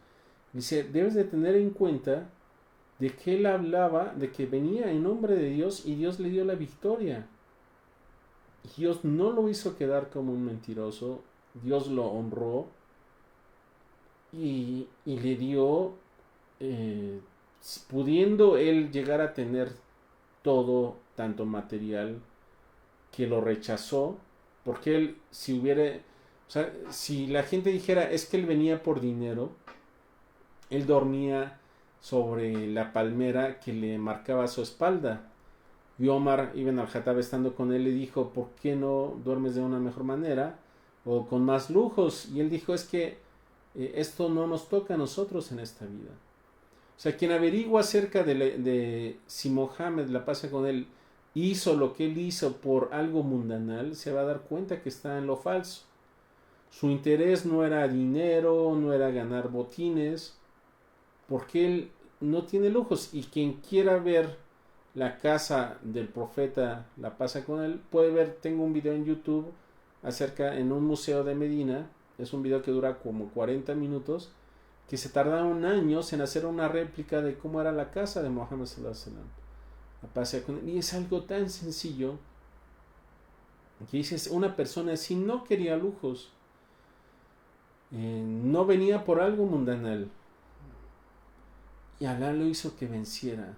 Dice, debes de tener en cuenta de que él hablaba de que venía en nombre de Dios y Dios le dio la victoria. Dios no lo hizo quedar como un mentiroso, Dios lo honró y le dio, pudiendo él llegar a tener todo, tanto material, que lo rechazó, porque él, si hubiera, o sea, si la gente dijera es que él venía por dinero, él dormía sobre la palmera que le marcaba su espalda. Y Omar ibn al-Khattab, estando con él, le dijo, ¿por qué no duermes de una mejor manera o con más lujos? Y él dijo, es que esto no nos toca a nosotros en esta vida. O sea, quien averigua acerca de si Mohammed, la paz con él, hizo lo que él hizo por algo mundanal, se va a dar cuenta que está en lo falso. Su interés no era dinero, no era ganar botines, porque él no tiene lujos. Y quien quiera ver la casa del profeta, la pasa con él, puede ver, tengo un video en YouTube acerca, en un museo de Medina, es un video que dura como 40 minutos, que se tardaron años en hacer una réplica de cómo era la casa de Muhammad sallallahu alaihi wasallam, la pasa con él, y es algo tan sencillo que dices, una persona si no quería lujos, no venía por algo mundanal, y Alá lo hizo que venciera.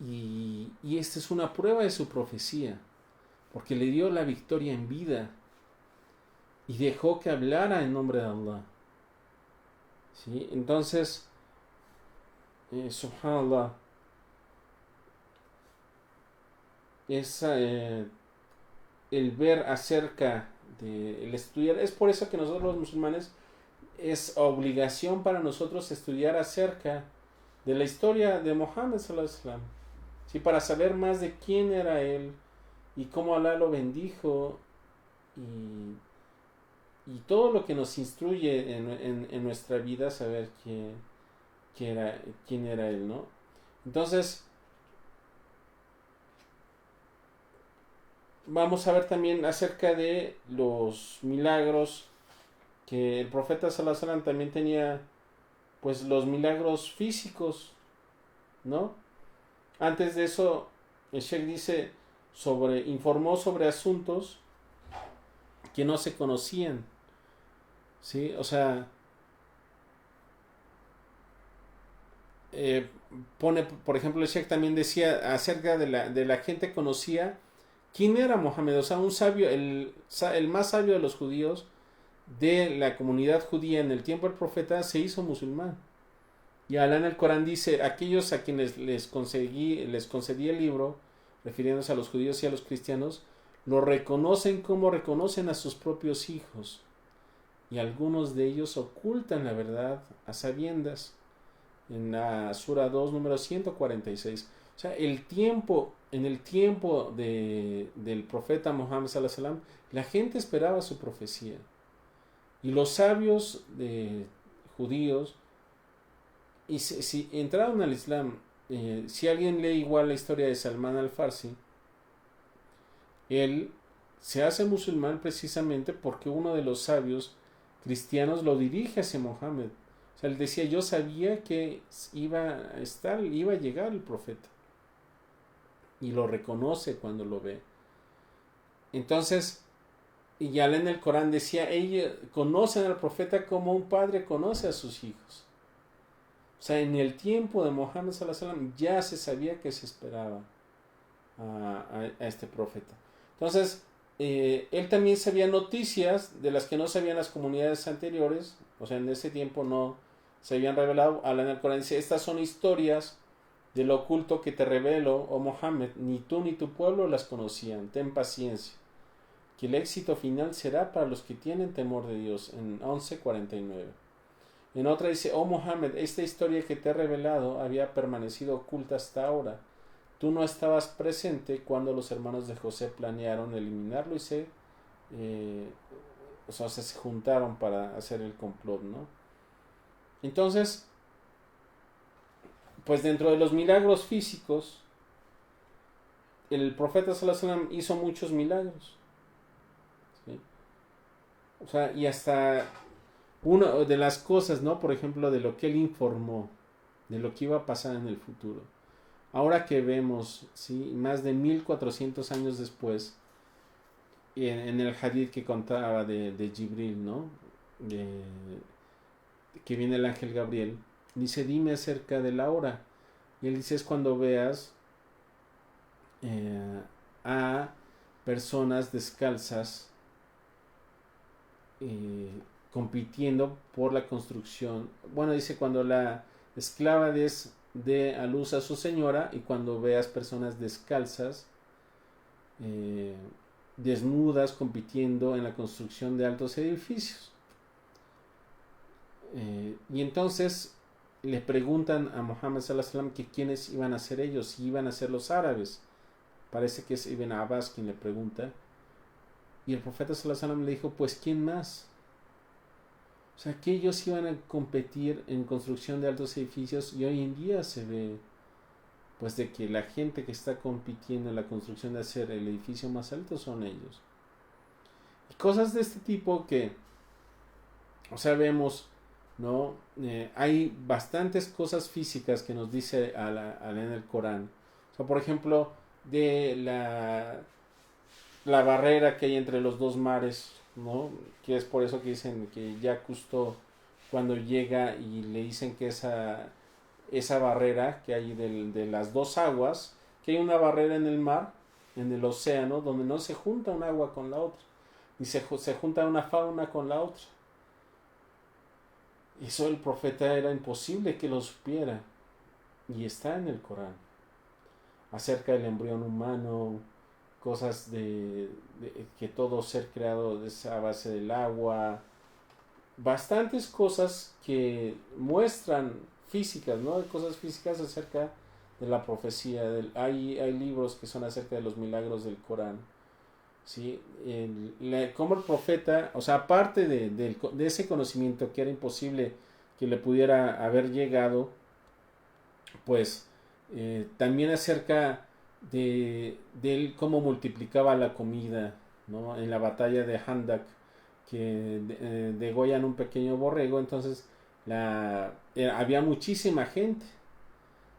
Y esta es una prueba de su profecía, porque le dio la victoria en vida y dejó que hablara en nombre de Allah. ¿Sí? Entonces, subhanallah, es el ver acerca de el estudiar. Es por eso que nosotros los musulmanes es obligación para nosotros estudiar acerca de la historia de Mohammed sallallahu alaihi wasallam, ¿sí? Para saber más de quién era él y cómo Alá lo bendijo y todo lo que nos instruye en nuestra vida, saber quién era él, ¿no? Entonces, vamos a ver también acerca de los milagros que el profeta sallallahu alaihi wasallam también tenía, pues los milagros físicos, ¿no? Antes de eso, el Sheikh dice informó sobre asuntos que no se conocían, ¿sí? O sea, pone, por ejemplo, el Sheikh también decía acerca de la gente conocía quién era Mohammed, o sea, un sabio, el más sabio de los judíos, de la comunidad judía en el tiempo del profeta, se hizo musulmán. Y Alá en el Corán dice, aquellos a quienes les concedí el libro, refiriéndose a los judíos y a los cristianos, lo reconocen como reconocen a sus propios hijos. Y algunos de ellos ocultan la verdad a sabiendas. En la Sura 2, número 146. O sea, en el tiempo del profeta Muhammad sallallahu alaihi wasallam, la gente esperaba su profecía. Y los sabios judíos, y si entraron al Islam, si alguien lee igual la historia de Salman al-Farsi, él se hace musulmán precisamente porque uno de los sabios cristianos lo dirige hacia Mohammed. O sea, él decía, yo sabía que iba a llegar el profeta. Y lo reconoce cuando lo ve. Entonces, y ya en el Corán decía, ellos conocen al profeta como un padre conoce a sus hijos. O sea, en el tiempo de Mohammed sallallahu alaihi wasallam ya se sabía que se esperaba a este profeta. Entonces, él también sabía noticias de las que no sabían las comunidades anteriores. O sea, en ese tiempo no se habían revelado. Alá en el Corán dice, estas son historias de lo oculto que te revelo, oh Mohammed, ni tú ni tu pueblo las conocían. Ten paciencia, que el éxito final será para los que tienen temor de Dios. En 11:49. En otra dice, oh Mohammed, esta historia que te he revelado había permanecido oculta hasta ahora. Tú no estabas presente cuando los hermanos de José planearon eliminarlo y se juntaron para hacer el complot, ¿no? Entonces, pues dentro de los milagros físicos, el profeta sallallahu alaihi wasallam hizo muchos milagros, ¿sí? O sea, y hasta una de las cosas, ¿no? Por ejemplo, de lo que él informó, de lo que iba a pasar en el futuro. Ahora que vemos, ¿sí? Más de 1400 años después, en el hadith que contaba de Jibril, ¿no? Que viene el ángel Gabriel, dice, dime acerca de la hora. Y él dice, es cuando veas a personas descalzas compitiendo por la construcción. Bueno, dice, cuando la esclava dé a luz a su señora y cuando veas personas descalzas, desnudas, compitiendo en la construcción de altos edificios. Y entonces le preguntan a Muhammad sallallahu alaihi wasallam que quiénes iban a ser ellos, si iban a ser los árabes. Parece que es Ibn Abbas quien le pregunta. Y el profeta sallallahu alaihi wasallam le dijo, pues ¿quién más? O sea, que ellos iban a competir en construcción de altos edificios, y hoy en día se ve pues de que la gente que está compitiendo en la construcción de hacer el edificio más alto son ellos. Y cosas de este tipo que, o sea, vemos, ¿no? Hay bastantes cosas físicas que nos dice en el Corán. O sea, por ejemplo, de la barrera que hay entre los dos mares, ¿no? Que es por eso que dicen que ya Cousteau, cuando llega y le dicen que esa esa barrera que hay de las dos aguas, que hay una barrera en el mar, en el océano, donde no se junta un agua con la otra, ni se junta una fauna con la otra. Eso el profeta era imposible que lo supiera, y está en el Corán, acerca del embrión humano, cosas de que todo ser creado es a base del agua, bastantes cosas que muestran físicas, ¿no? Cosas físicas acerca de la profecía. Hay libros que son acerca de los milagros del Corán. ¿Sí? Como el profeta, o sea, aparte de ese conocimiento que era imposible que le pudiera haber llegado, pues también acerca de él cómo multiplicaba la comida, ¿no? En la batalla de Handak, que degollan un pequeño borrego, entonces había muchísima gente,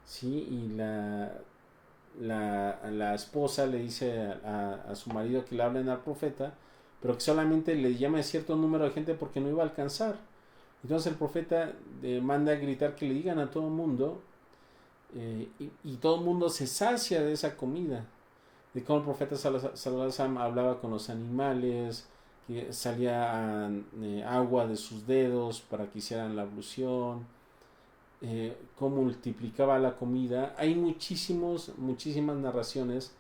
¿sí? Y la esposa le dice a su marido que le hablen al profeta, pero que solamente le llame a cierto número de gente porque no iba a alcanzar. Entonces el profeta manda a gritar que le digan a todo el mundo, y todo el mundo se sacia de esa comida, de cómo el profeta Sallallahu hablaba con los animales, que salía agua de sus dedos para que hicieran la ablución, cómo multiplicaba la comida. Hay muchísimas narraciones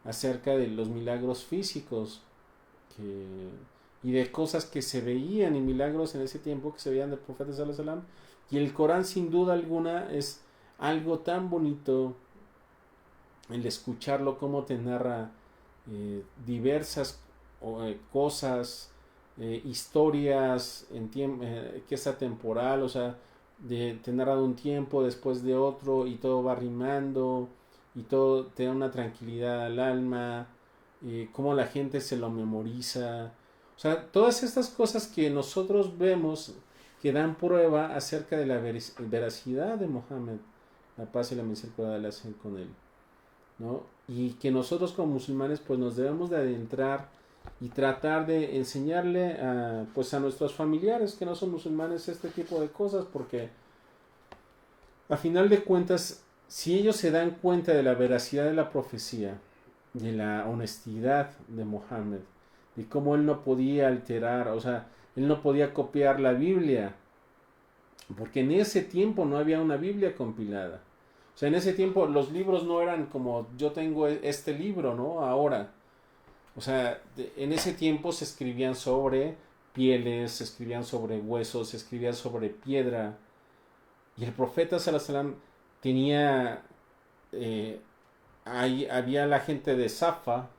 acerca de los milagros físicos y de cosas que se veían y milagros en ese tiempo que se veían del profeta Sallallahu Alaihi Wasallam. Y el Corán, sin duda alguna, es algo tan bonito el escucharlo, cómo te narra diversas cosas, historias que es atemporal, o sea, te narra de un tiempo después de otro y todo va rimando y todo te da una tranquilidad al alma, cómo la gente se lo memoriza, o sea, todas estas cosas que nosotros vemos que dan prueba acerca de la veracidad de Mohammed, la paz y la misericordia de Allah sean con él, ¿no? Y que nosotros como musulmanes pues nos debemos de adentrar y tratar de enseñarle pues a nuestros familiares que no son musulmanes este tipo de cosas, porque a final de cuentas, si ellos se dan cuenta de la veracidad de la profecía, de la honestidad de Mohammed, de cómo él no podía alterar, o sea, él no podía copiar la Biblia, porque en ese tiempo no había una Biblia compilada. O sea, en ese tiempo los libros no eran como yo tengo este libro, ¿no? Ahora. O sea, en ese tiempo se escribían sobre pieles, se escribían sobre huesos, se escribían sobre piedra. Y el profeta Sallallahu Alaihi Wasallam tenía, había la gente de Safa,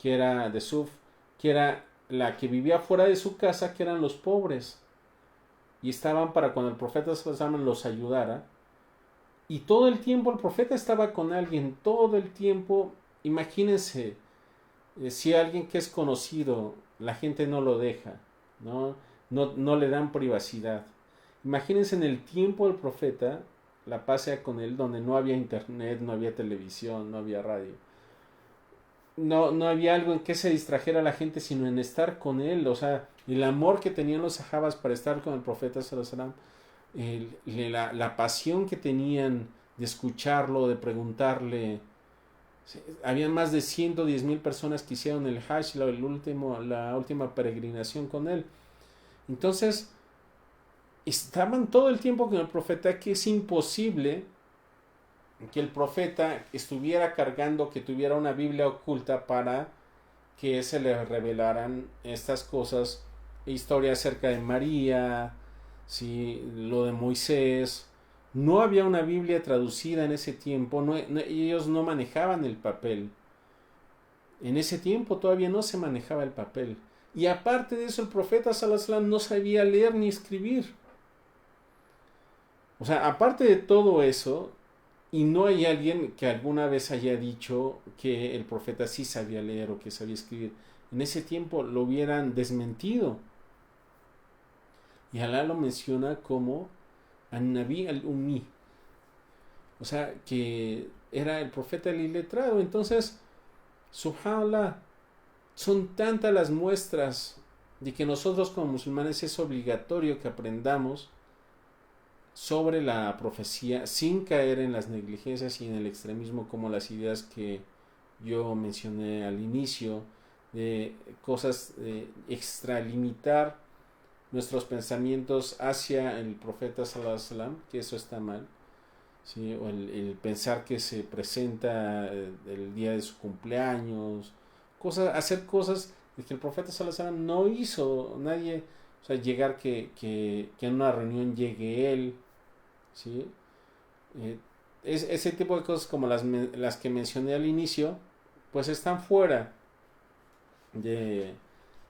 que era de Suf, que era la que vivía fuera de su casa, que eran los pobres. Y estaban para cuando el profeta Sallallahu Alaihi Wasallam los ayudara. Y todo el tiempo el profeta estaba con alguien, todo el tiempo. Imagínense, si alguien que es conocido, la gente no lo deja, ¿no? No le dan privacidad. Imagínense en el tiempo del profeta, la paz sea con él, donde no había internet, no había televisión, no había radio. No había algo en que se distrajera la gente, sino en estar con él. O sea, el amor que tenían los sahabas para estar con el profeta Sallallahu Alaihi Wasallam, la pasión que tenían de escucharlo, de preguntarle. Habían más de 110,000 personas que hicieron el Hajj, la última peregrinación con él. Entonces, estaban todo el tiempo con el profeta, que es imposible que el profeta estuviera cargando, que tuviera una Biblia oculta para que se le revelaran estas cosas, historia acerca de María, ¿sí? Lo de Moisés. No había una Biblia traducida en ese tiempo, ellos no manejaban el papel. En ese tiempo todavía no se manejaba el papel. Y aparte de eso, el profeta Sallallahu Alaihi Wasallam no sabía leer ni escribir. O sea, aparte de todo eso, y no hay alguien que alguna vez haya dicho que el profeta sí sabía leer o que sabía escribir. En ese tiempo lo hubieran desmentido. Y Alá lo menciona como An-Nabi al-Ummi, o sea, que era el profeta el iletrado. Entonces, subhanallah, son tantas las muestras de que nosotros como musulmanes es obligatorio que aprendamos sobre la profecía sin caer en las negligencias y en el extremismo como las ideas que yo mencioné al inicio, de cosas, extralimitar nuestros pensamientos hacia el profeta sallallahu alaihi wasallam, que eso está mal, ¿sí? O el pensar que se presenta el día de su cumpleaños, hacer cosas de que el profeta sallallahu alaihi wasallam no hizo, nadie, o sea, llegar que en una reunión llegue él, ¿sí? Eh, ese tipo de cosas como las que mencioné al inicio, pues están fuera de,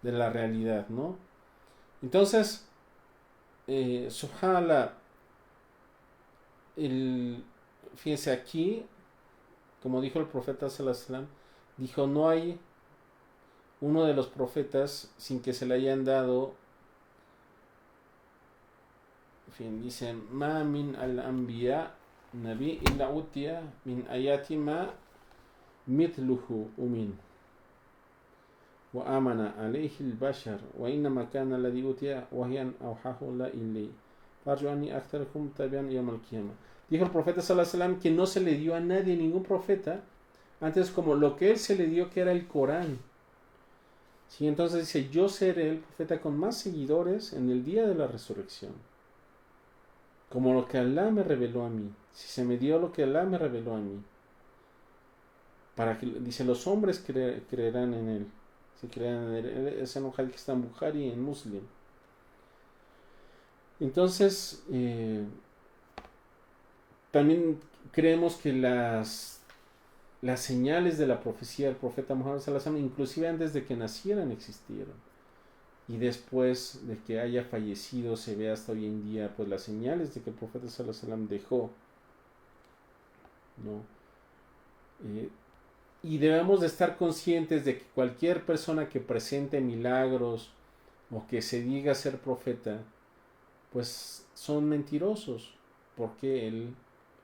de la realidad, ¿no? Entonces, subhanallah, el, fíjense aquí, como dijo el profeta sallallahu alaihi wasallam, dijo, no hay uno de los profetas sin que se le hayan dado, en fin, dice, ma min al anbiya nabi illa utiya min ayati ma mithluhu umin wa amana alayhi al bashar wa innama kana alladhi utiya wahyan awhahu la ilay farju anni aktharakum tabi'an yawm al qiyamah. Dijo el profeta sallallahu alaihi wasallam que no se le dio a nadie, ningún profeta, antes como lo que él se le dio, que era el Corán. Sí, entonces dice, yo seré el profeta con más seguidores en el día de la resurrección, como lo que Alá me reveló a mí. Si se me dio lo que Alá me reveló a mí, para que, dice, los hombres creerán en él. Si creerán en él, es en un hadith que está en Bukhari y en Muslim. Entonces, también creemos que las señales de la profecía del profeta Muhammad sallallahu alaihi wasallam, inclusive antes de que nacieran, existieron, y después de que haya fallecido se ve hasta hoy en día pues las señales de que el profeta sallallahu alaihi wasallam dejó, ¿no? Y debemos de estar conscientes de que cualquier persona que presente milagros o que se diga ser profeta, pues son mentirosos, porque él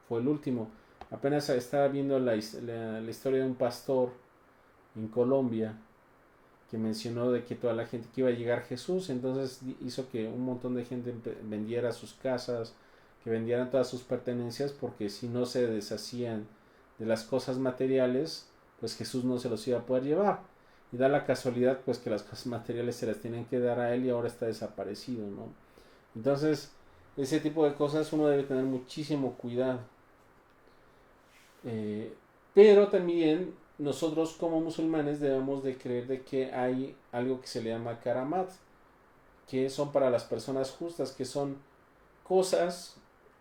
fue el último. Apenas estaba viendo la historia de un pastor en Colombia que mencionó de que toda la gente que iba a llegar Jesús, entonces hizo que un montón de gente vendiera sus casas, que vendieran todas sus pertenencias, porque si no se deshacían de las cosas materiales, pues Jesús no se los iba a poder llevar. Y da la casualidad pues que las cosas materiales se las tienen que dar a él y ahora está desaparecido, ¿no? Entonces, ese tipo de cosas uno debe tener muchísimo cuidado. Pero también nosotros como musulmanes debemos de creer de que hay algo que se le llama karamat, que son para las personas justas, que son cosas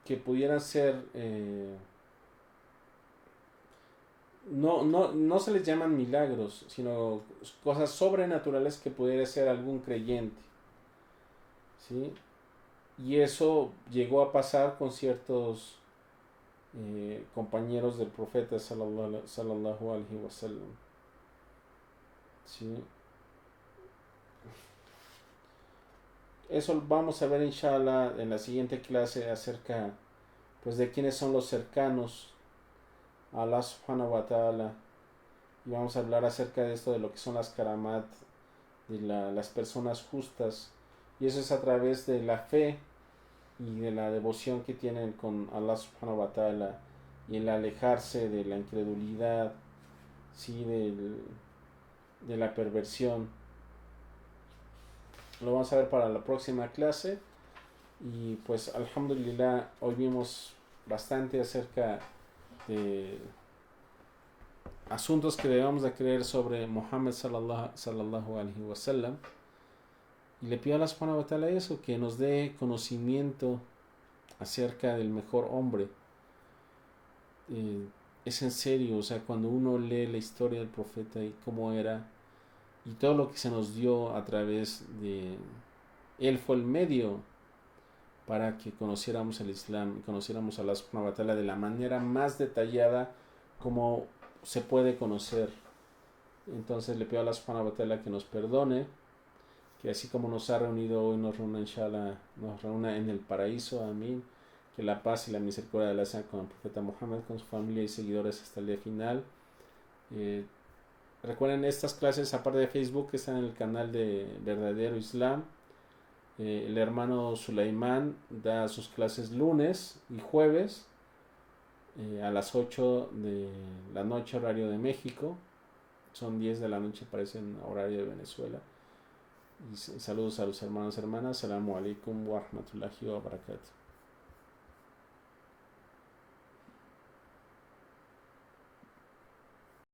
que pudieran ser, no se les llaman milagros, sino cosas sobrenaturales que pudiera ser algún creyente, ¿sí? Y eso llegó a pasar con ciertos compañeros del profeta sallallahu alaihi wasallam, ¿sí? Eso vamos a ver inshallah en la siguiente clase acerca pues de quiénes son los cercanos a Allah subhanahu wa ta'ala, y vamos a hablar acerca de esto, de lo que son las karamat de las personas justas, y eso es a través de la fe y de la devoción que tienen con Allah subhanahu wa ta'ala, y el alejarse de la incredulidad, ¿sí? de la perversión. Lo vamos a ver para la próxima clase. Y pues alhamdulillah, hoy vimos bastante acerca de asuntos que debemos de creer sobre Muhammad sallallahu alaihi wasallam, y le pido a Allah subhanahu wa ta'ala eso, que nos dé conocimiento acerca del mejor hombre. Es en serio, o sea, cuando uno lee la historia del profeta y cómo era, y todo lo que se nos dio a través de él, fue el medio para que conociéramos el Islam y conociéramos a Allah subhanahu wa ta'ala de la manera más detallada como se puede conocer. Entonces le pido a Allah subhanahu wa ta'ala que nos perdone, que así como nos ha reunido hoy, nos reúna inshallah, nos reúna en el paraíso, amén. Que la paz y la misericordia de Allah sea con el profeta Muhammad, con su familia y seguidores hasta el día final. Recuerden, estas clases aparte de Facebook están en el canal de Verdadero Islam. El hermano Sulaimán da sus clases lunes y jueves a las 8 de la noche, horario de México. Son 10 de la noche, parece en horario de Venezuela. Y saludos a los hermanos y hermanas. Assalamu alaikum wa rahmatullahi wa barakatuh.